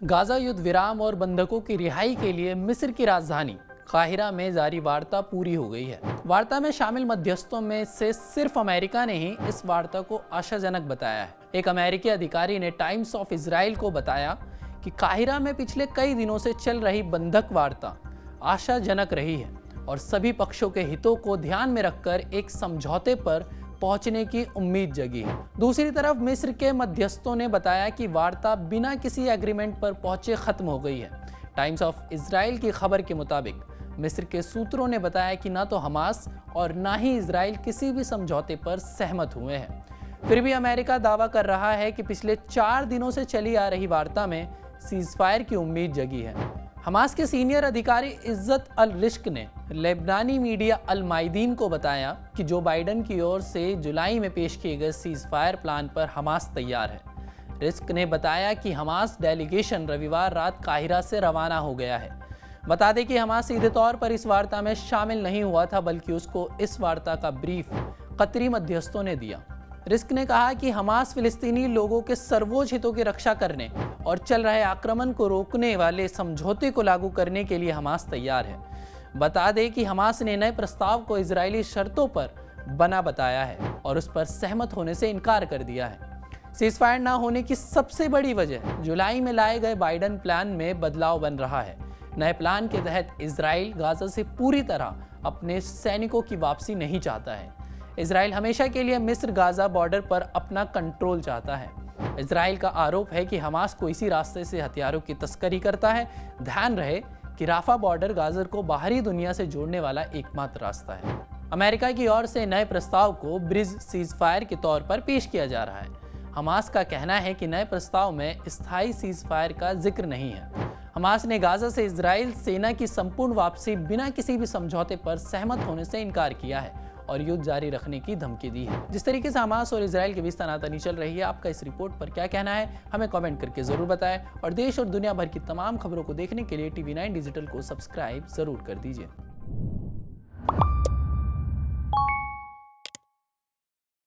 Gaza युद्ध विराम और बंधकों की रिहाई के लिए मिस्र की राजधानी काहिरा में जारी वार्ता पूरी हो गई है। वार्ता में शामिल मध्यस्थों में से सिर्फ अमेरिका ने ही इस वार्ता को आशाजनक बताया है। एक अमेरिकी अधिकारी ने टाइम्स ऑफ इजराइल को बताया कि काहिरा में पिछले कई दिनों से चल रही बंधक वार्ता आशाजनक रही है और सभी पक्षों के हितों को ध्यान में रखकर एक समझौते पर पहुंचने की उम्मीद जगी है। दूसरी तरफ मिस्र के मध्यस्थों ने बताया कि वार्ता बिना किसी एग्रीमेंट पर पहुंचे खत्म हो गई है। टाइम्स ऑफ इजराइल की खबर के मुताबिक मिस्र के सूत्रों ने बताया कि ना तो हमास और ना ही इजराइल किसी भी समझौते पर सहमत हुए हैं। फिर भी अमेरिका दावा कर रहा है कि पिछले 4 दिनों से चली आ रही वार्ता में सीजफायर की उम्मीद जगी है। हमास के सीनियर अधिकारी इज्जत अल रिश्क ने लेबनानी मीडिया अल मायदीन को बताया कि जो बाइडन की ओर से जुलाई में पेश किए गए सीजफायर प्लान पर हमास तैयार है। रिस्क ने बताया कि हमास डेलीगेशन रविवार रात काहिरा से रवाना हो गया है। बता दें कि हमास सीधे तौर पर इस वार्ता में शामिल नहीं हुआ था, बल्कि उसको इस वार्ता का ब्रीफ कतरी मध्यस्थों ने दिया। रिस्क ने कहा कि हमास फिलिस्तीनी लोगों के सर्वोच्च हितों की रक्षा करने और चल रहे आक्रमण को रोकने वाले समझौते को लागू करने के लिए हमास तैयार है। बता दें कि हमास ने नए प्रस्ताव को इजरायली शर्तों पर बना बताया है और उस पर सहमत होने से इनकार कर दिया है। सीजफायर ना होने की सबसे बड़ी वजह जुलाई में लाए गए बाइडन प्लान में बदलाव बन रहा है। नए प्लान के तहत इजराइल गाजा से पूरी तरह अपने सैनिकों की वापसी नहीं चाहता है। इजराइल हमेशा के लिए मिस्र गाजा बॉर्डर पर अपना कंट्रोल चाहता है। इजराइल का आरोप है कि हमास को इसी रास्ते से हथियारों की तस्करी करता है। ध्यान रहे कि राफा बॉर्डर गाजा को बाहरी दुनिया से जोड़ने वाला एकमात्र रास्ता है। अमेरिका की ओर से नए प्रस्ताव को ब्रिज सीजफायर के तौर पर पेश किया जा रहा है। हमास का कहना है कि नए प्रस्ताव में स्थायी सीजफायर का जिक्र नहीं है। हमास ने गाजा से इजराइल सेना की संपूर्ण वापसी बिना किसी भी समझौते पर सहमत होने से इनकार किया है और युद्ध जारी रखने की धमकी दी है। जिस तरीके से हमास और इजराइल के बीच तनातनी चल रही है, आपका इस रिपोर्ट पर क्या कहना है, हमें कमेंट करके जरूर बताएं और देश और दुनिया भर की तमाम खबरों को देखने के लिए TV9 डिजिटल को सब्सक्राइब जरूर कर दीजिए।